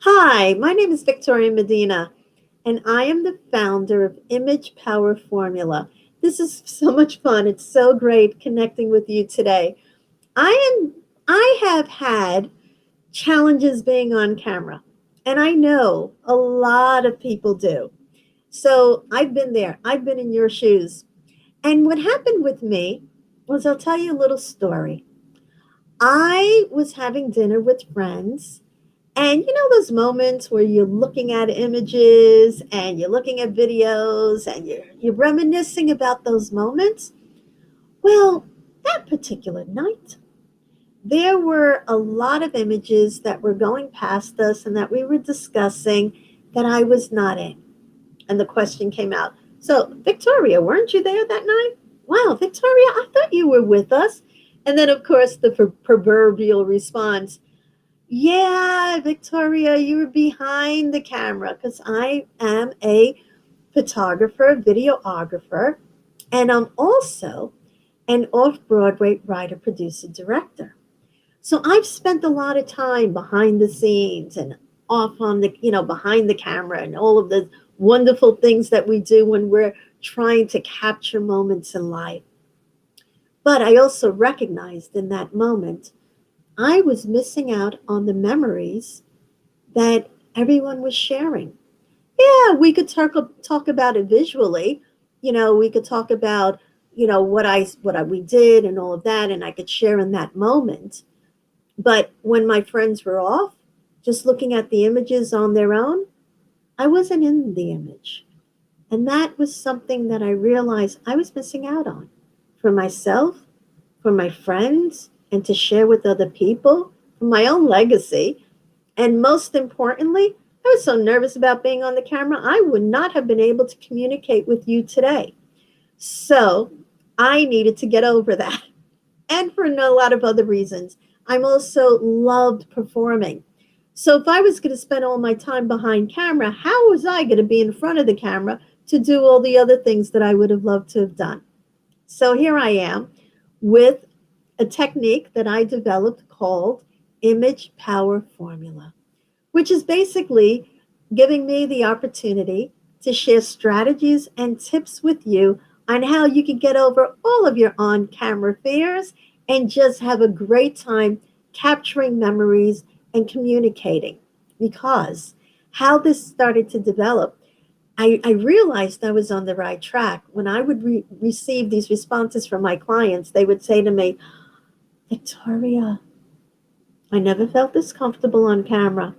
Hi, my name is Victoria Medina, and I am the founder of Image Power Formula. This is so much fun. It's so great connecting with you today. I have had challenges being on camera, and I know a lot of people do. So I've been there. I've been in your shoes. And what happened with me was I'll tell you a little story. I was having dinner with friends, and you know those moments where you're looking at images and you're looking at videos and you're reminiscing about those moments? Well, that particular night, there were a lot of images that were going past us and that we were discussing that I was not in. And the question came out, so, Victoria, weren't you there that night? Wow, Victoria, I thought you were with us. And then, of course, the proverbial response, yeah, Victoria, you were behind the camera because I am a photographer, videographer, and I'm also an off-Broadway writer, producer, director. So I've spent a lot of time behind the scenes and off on behind the camera and all of the wonderful things that we do when we're trying to capture moments in life. But I also recognized in that moment I was missing out on the memories that everyone was sharing. Yeah, we could talk about it visually. We could talk about we did and all of that, and I could share in that moment. But when my friends were off, just looking at the images on their own, I wasn't in the image. And that was something that I realized I was missing out on for myself, for my friends, and to share with other people, for my own legacy. And most importantly, I was so nervous about being on the camera, I would not have been able to communicate with you today. So I needed to get over that. And for a lot of other reasons. I'm also loved performing. So if I was going to spend all my time behind camera, how was I going to be in front of the camera to do all the other things that I would have loved to have done? So here I am with a technique that I developed called Image Power Formula, which is basically giving me the opportunity to share strategies and tips with you on how you can get over all of your on-camera fears and just have a great time capturing memories and communicating. Because how this started to develop, I realized I was on the right track. When I would receive these responses from my clients, they would say to me, Victoria, I never felt this comfortable on camera.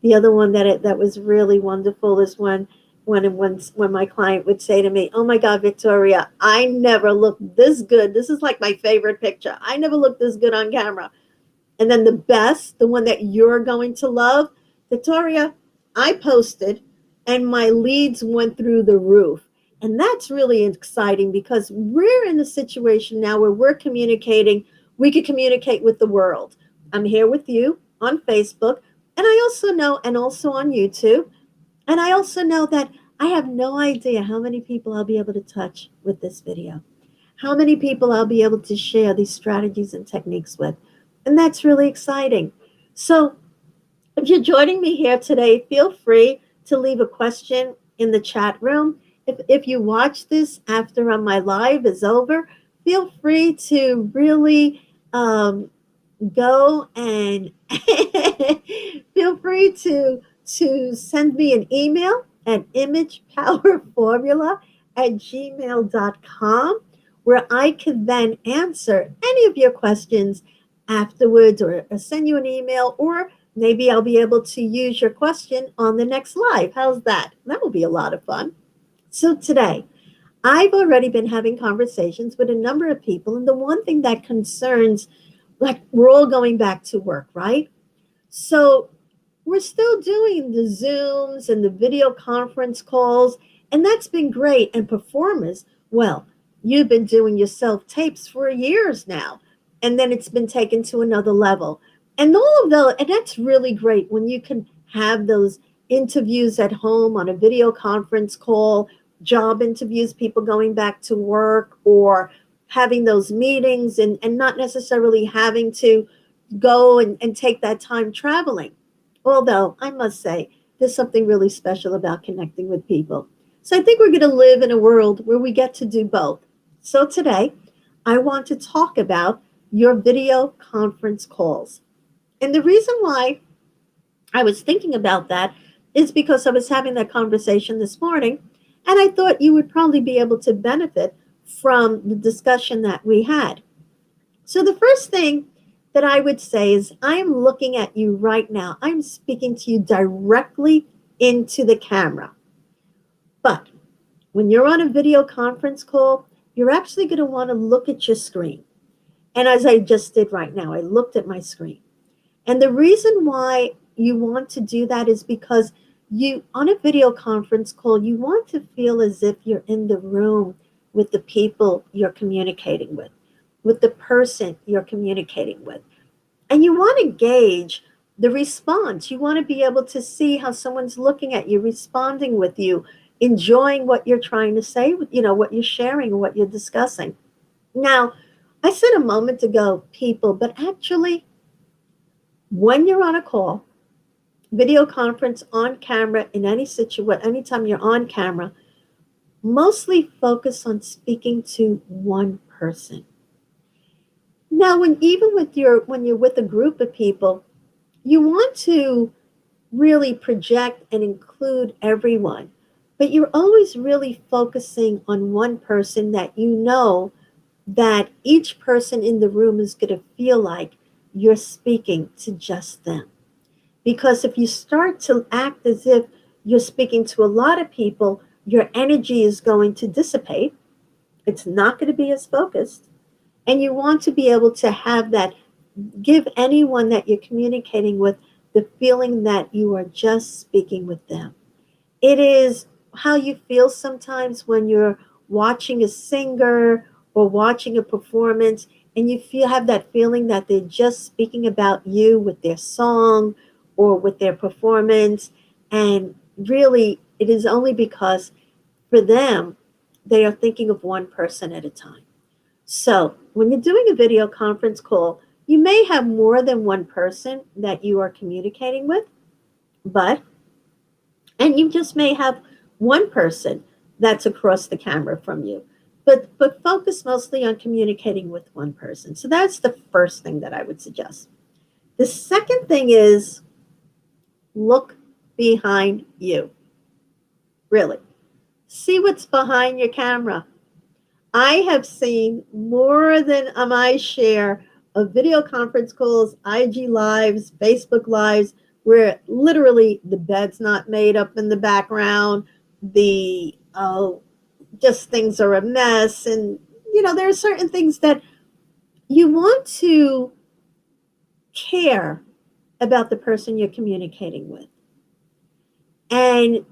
The other one that was really wonderful is when my client would say to me, "Oh my God, Victoria, I never looked this good. This is like my favorite picture. I never looked this good on camera." And then the best, the one that you're going to love, Victoria, I posted and my leads went through the roof. And that's really exciting because we're in a situation now where we're communicating. We could communicate with the world. I'm here with you on Facebook, and I also know, and also on YouTube. And I also know that I have no idea how many people I'll be able to touch with this video, how many people I'll be able to share these strategies and techniques with. And that's really exciting. So if you're joining me here today, feel free to leave a question in the chat room. If you watch this after my live is over, feel free to really go and feel free to send me an email at imagepowerformula@gmail.com, where I can then answer any of your questions afterwards, or send you an email, or maybe I'll be able to use your question on the next live. How's that? That will be a lot of fun. So today, I've already been having conversations with a number of people, and the one thing that concerns, like, we're all going back to work, right? So we're still doing the Zooms and the video conference calls, and that's been great. And performers, well, you've been doing your self-tapes for years now, and then it's been taken to another level. And all of those, and that's really great when you can have those interviews at home on a video conference call, job interviews, people going back to work, or having those meetings and not necessarily having to go and take that time traveling. Although I must say, there's something really special about connecting with people. So I think we're going to live in a world where we get to do both. So today, I want to talk about your video conference calls. And the reason why I was thinking about that is because I was having that conversation this morning, and I thought you would probably be able to benefit from the discussion that we had. So, the first thing that I would say is I am looking at you right now. I'm speaking to you directly into the camera. But when you're on a video conference call, you're actually going to want to look at your screen. And as I just did right now, I looked at my screen. And the reason why you want to do that is because you, on a video conference call, you want to feel as if you're in the room with the people you're communicating with the person you're communicating with. And you want to gauge the response. You want to be able to see how someone's looking at you, responding with you, enjoying what you're trying to say, what you're sharing, what you're discussing. Now, I said a moment ago, people, but actually, when you're on a call, video conference, on camera, in any situation, anytime you're on camera, mostly focus on speaking to one person. Now, when you're with a group of people, you want to really project and include everyone, but you're always really focusing on one person that you know that each person in the room is going to feel like you're speaking to just them. Because if you start to act as if you're speaking to a lot of people, your energy is going to dissipate. It's not going to be as focused. And you want to be able to have that, give anyone that you're communicating with the feeling that you are just speaking with them. It is how you feel sometimes when you're watching a singer or watching a performance and have that feeling that they're just speaking about you with their song or with their performance. And really, it is only because for them, they are thinking of one person at a time. So when you're doing a video conference call, you may have more than one person that you are communicating with, and you just may have one person that's across the camera from you. But focus mostly on communicating with one person. So that's the first thing that I would suggest. The second thing is look behind you. Really. See what's behind your camera. I have seen more than my share of video conference calls, IG lives, Facebook lives, where literally the bed's not made up in the background, the just things are a mess. And, there are certain things that you want to care about the person you're communicating with. And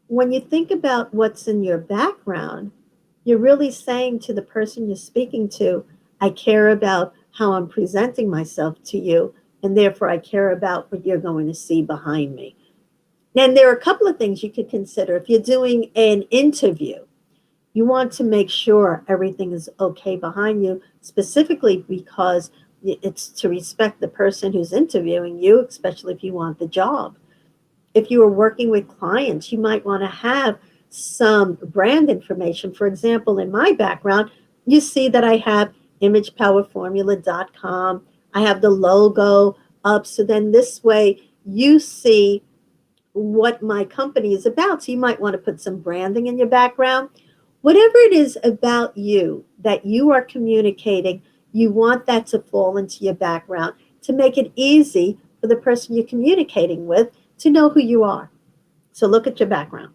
when you think about what's in your background, you're really saying to the person you're speaking to, I care about how I'm presenting myself to you, and therefore I care about what you're going to see behind me. And there are a couple of things you could consider. If you're doing an interview, you want to make sure everything is okay behind you, specifically because it's to respect the person who's interviewing you, especially if you want the job. If you are working with clients, you might want to have some brand information. For example, in my background, you see that I have imagepowerformula.com. I have the logo up. So then this way you see what my company is about. So you might want to put some branding in your background. Whatever it is about you that you are communicating, you want that to fall into your background to make it easy for the person you're communicating with to know who you are. So look at your background.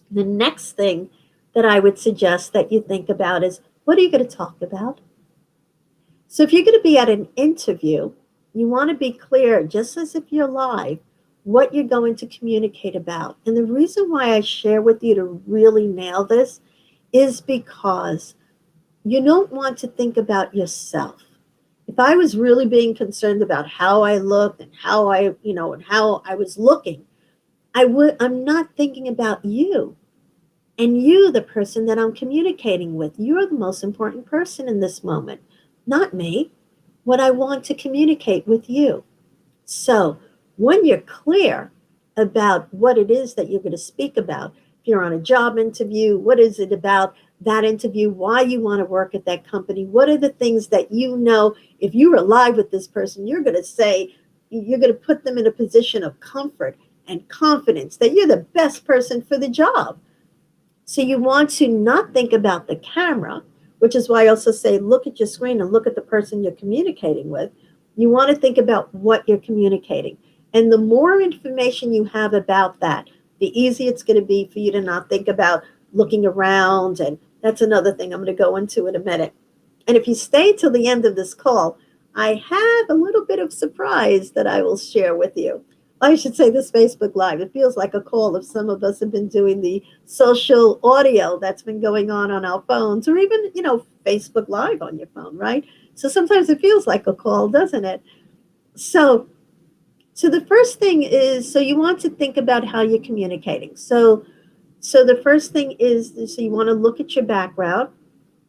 The next thing that I would suggest that you think about is, what are you going to talk about? So if you're going to be at an interview, you want to be clear, just as if you're live, what you're going to communicate about. And the reason why I share with you to really nail this is because you don't want to think about yourself. If I was really being concerned about how I looked and how I was looking, I'm not thinking about you. And you, the person that I'm communicating with, you're the most important person in this moment, not me. What I want to communicate with you. So When you're clear about what it is that you're going to speak about, if you're on a job interview, what is it about that interview, why you want to work at that company, what are the things that you know, if you were live with this person, you're going to say, you're going to put them in a position of comfort and confidence that you're the best person for the job. So you want to not think about the camera, which is why I also say look at your screen and look at the person you're communicating with. You want to think about what you're communicating. And the more information you have about that, the easier it's going to be for you to not think about looking around. And that's another thing I'm going to go into in a minute. And if you stay till the end of this call, I have a little bit of surprise that I will share with you. I should say this Facebook Live. It feels like a call if some of us have been doing the social audio that's been going on our phones, or even, Facebook Live on your phone, right? So sometimes it feels like a call, doesn't it? So the first thing is, so you want to think about how you're communicating. So the first thing is, so you want to look at your background,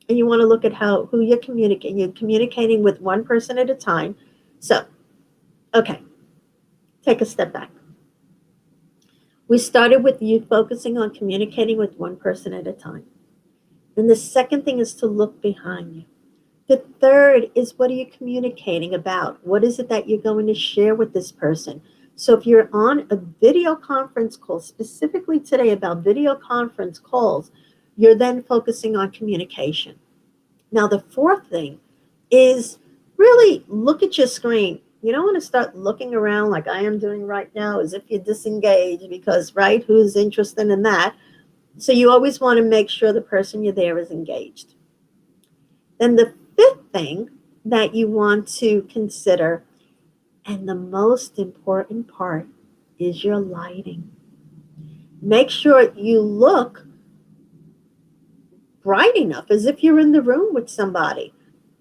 and you want to look at who you're communicating. You're communicating with one person at a time. So, okay, take a step back. We started with you focusing on communicating with one person at a time. Then the second thing is to look behind you. The third is, what are you communicating about? What is it that you're going to share with this person? So if you're on a video conference call, specifically today about video conference calls, you're then focusing on communication. Now, the fourth thing is really look at your screen. You don't want to start looking around like I am doing right now as if you're disengaged, because, right, who's interested in that? So you always want to make sure the person you're there is engaged. Then the fifth thing that you want to consider, and the most important part, is your lighting. Make sure you look bright enough, as if you're in the room with somebody.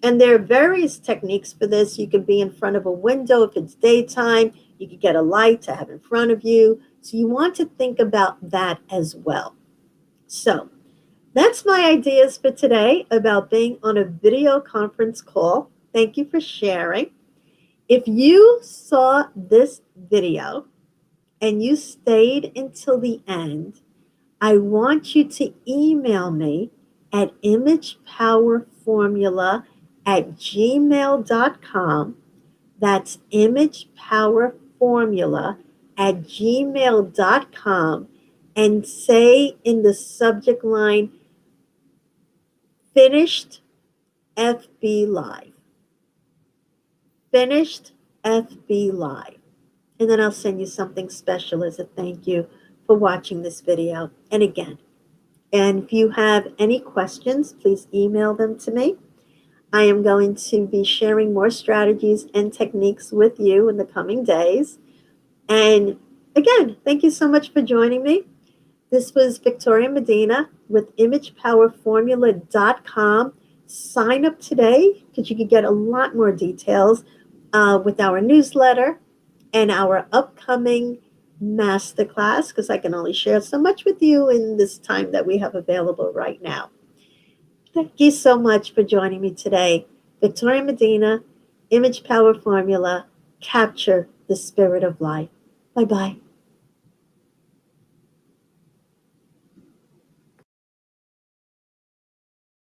And there are various techniques for this. You can be in front of a window if it's daytime. You can get a light to have in front of you. So you want to think about that as well. So that's my ideas for today about being on a video conference call. Thank you for sharing. If you saw this video and you stayed until the end, I want you to email me at imagepowerformula@gmail.com. That's imagepowerformula@gmail.com, and say in the subject line, finished FB Live. Finished FB Live. And then I'll send you something special as a thank you for watching this video. And again, and if you have any questions, please email them to me. I am going to be sharing more strategies and techniques with you in the coming days. And again, thank you so much for joining me. This was Victoria Medina with imagepowerformula.com. Sign up today because you can get a lot more details with our newsletter and our upcoming masterclass, because I can only share so much with you in this time that we have available right now. Thank you so much for joining me today. Victoria Medina, Image Power Formula, capture the spirit of life. Bye-bye.